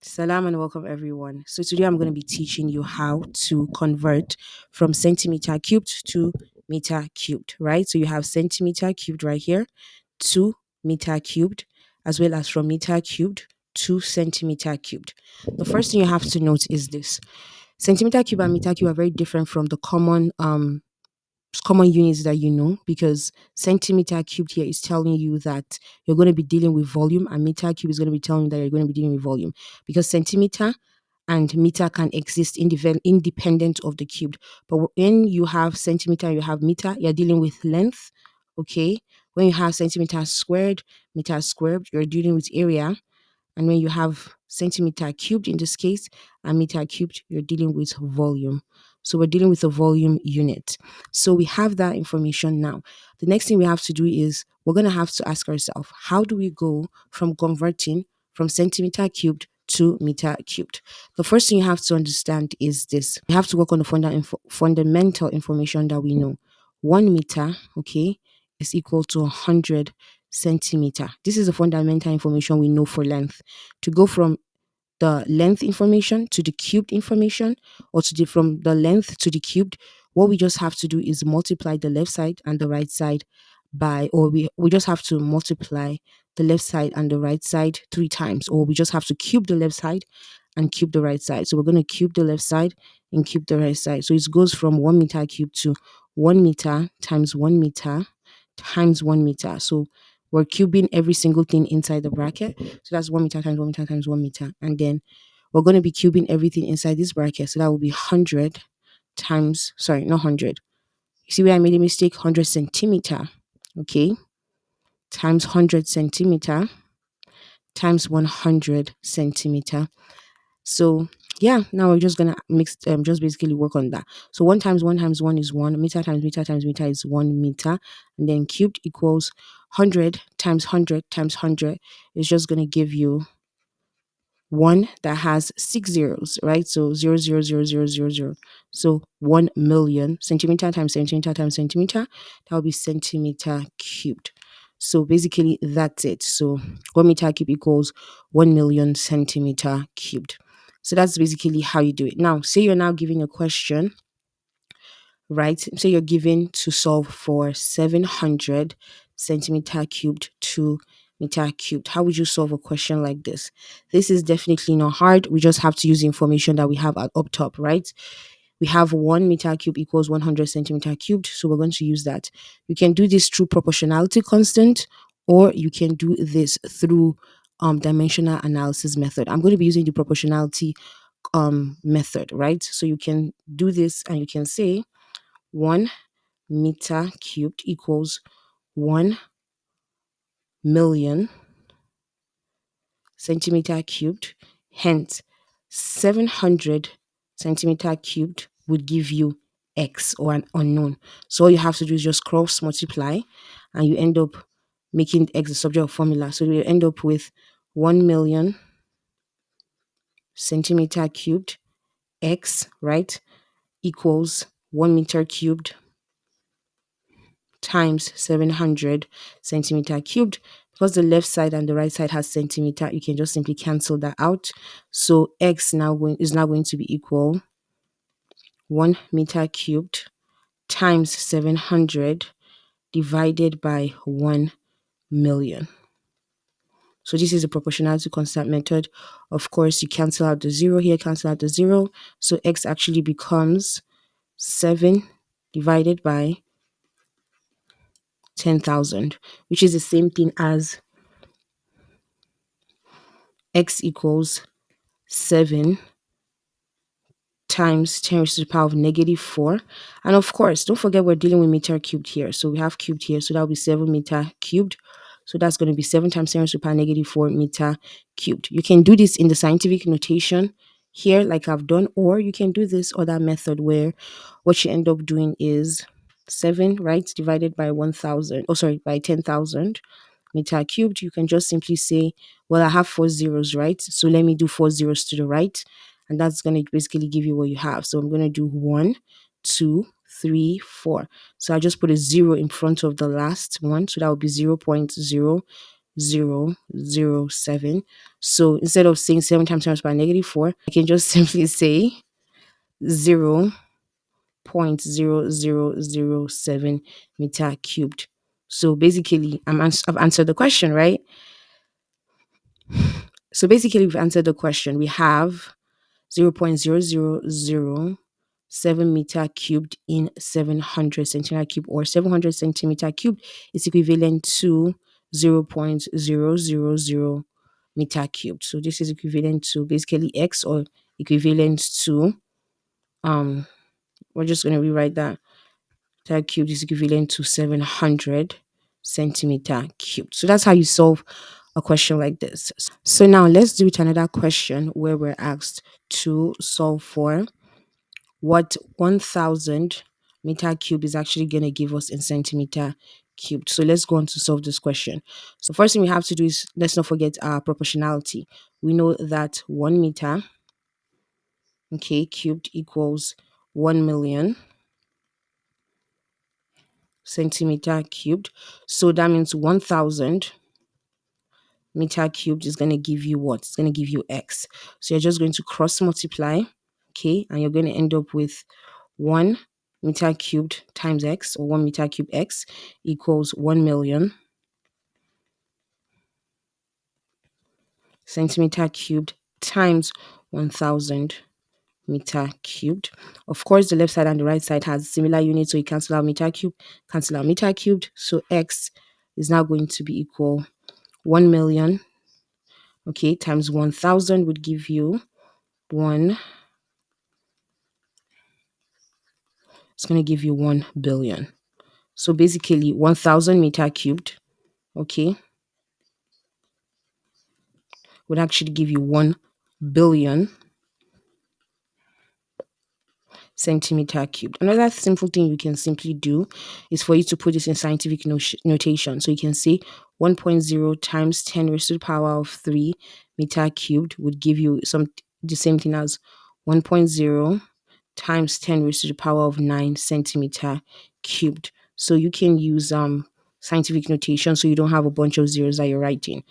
Salam and welcome everyone. So today I'm going to be teaching you how to convert from centimeter cubed to meter cubed, right? So you have centimeter cubed right here to meter cubed, as well as from meter cubed to centimeter cubed. The first thing you have to note is this: centimeter cube and meter cube are very different from the common units that you know, because centimeter cubed here is telling you that you're going to be dealing with volume, and meter cube is going to be telling you that you're going to be dealing with volume, because centimeter and meter can exist independent of the cubed. But when you have centimeter and you have meter, you're dealing with length. Okay. When you have centimeter squared, meter squared, you're dealing with area. And when you have centimeter cubed in this case and meter cubed, you're dealing with volume. So we're dealing with a volume unit. So we have that information now. The next thing we have to do is we're going to have to ask ourselves, how do we go from converting from centimeter cubed to meter cubed? The first thing you have to understand is this: you have to work on the fundamental information that we know. 1 meter, okay, is equal to 100 centimeter. This is the fundamental information we know for length. To go from the length information to the cubed information, or from the length to the cubed, what we just have to do is multiply the left side and the right side by, or we just have to multiply the left side and the right side 3 times, or we just have to cube the left side and cube the right side. So we're going to cube the left side and cube the right side. So it goes from 1 meter cubed to 1 meter times 1 meter times 1 meter. So we're cubing every single thing inside the bracket. So that's 1 meter times 1 meter times 1 meter. And then we're going to be cubing everything inside this bracket. So that will be 100 times, sorry, not 100. You see where I made a mistake? 100 centimeter. Okay. Times 100 centimeter times 100 centimeter. So yeah, now we're just gonna just basically work on that. So 1 times 1 is 1 meter times meter times meter is 1 meter, and then cubed equals 100 times 100 times 100 is just gonna give you one that has 6 zeros, right? So 0 0 0 0 0 0. So 1 million centimeter times centimeter times centimeter, that will be centimeter cubed. So basically that's it. So 1 meter cube equals 1 million centimeter cubed. So that's basically how you do it. Now, say you're now giving a question, right? So you're given to solve for 700 centimeter cubed to meter cubed. How would you solve a question like this? This is definitely not hard. We just have to use the information that we have up top, right? We have 1 meter cubed equals 100 centimeter cubed. So we're going to use that. You can do this through proportionality constant, or you can do this through dimensional analysis method. I'm going to be using the proportionality method, right? So you can do this and you can say 1 meter cubed equals 1 million centimeter cubed. Hence, 700 centimeter cubed would give you x, or an unknown. So all you have to do is just cross multiply, and you end up making x the subject of formula. So you end up with 1 million centimeter cubed x, right, equals 1 meter cubed times 700 centimeter cubed. Because the left side and the right side has centimeter, you can just simply cancel that out. So x is now going to be equal 1 meter cubed times 700 divided by 1 million. So this is a proportionality constant method. Of course, you cancel out the 0 here, cancel out the 0. So x actually becomes 7 divided by 10,000, which is the same thing as x equals 7 times 10 raised to the power of -4. And of course, don't forget we're dealing with meter cubed here. So we have cubed here. So that will be 7 meter cubed. So that's going to be 7 times 10 raised to the power -4 meter cubed. You can do this in the scientific notation here, like I've done, or you can do this other method where what you end up doing is 7, right, divided by 1,000. Oh, sorry, by 10,000 meter cubed. You can just simply say, well, I have 4 zeros, right? So let me do 4 zeros to the right, and that's going to basically give you what you have. So I'm going to do 1, 2, 3, 4. So I just put a 0 in front of the last one, so that would be 0.0. 0.0007. So instead of saying 7 times 10 to the power negative 4, I can just simply say 0.0007 meter cubed. So basically, I've answered the question, right? So basically, we've answered the question. We have 0.0007 meter cubed in 700 centimeter cube, or 700 centimeter cubed is equivalent to 0.000 meter cubed. So this is equivalent to basically x, or equivalent to we're just going to rewrite that. Meter cubed is equivalent to 700 centimeter cubed. So that's how you solve a question like this. So now let's do it another question where we're asked to solve for what 1000 meter cube is actually going to give us in centimeter cubed. So let's go on to solve this question. So first thing we have to do is, let's not forget our proportionality. We know that 1 meter, okay, cubed equals 1 million centimeter cubed. So that means 1000 meter cubed is going to give you what? It's going to give you x. So you're just going to cross multiply, okay, and you're going to end up with 1 meter cubed times x, or 1 meter cubed x, equals 1 million centimeter cubed times 1000 meter cubed. Of course, the left side and the right side has similar units, so you cancel out meter cubed, cancel out meter cubed. So x is now going to be equal 1 million, okay, times 1000 would give you 1. It's going to give you 1 billion. So basically 1000 meter cubed, okay, would actually give you 1 billion centimeter cubed. Another simple thing you can simply do is for you to put this in scientific notation. So you can say 1.0 times 10 raised to the power of 3 meter cubed would give you the same thing as 1.0 times 10 raised to the power of 9 centimeter cubed. So you can use scientific notation, so you don't have a bunch of zeros that you're writing.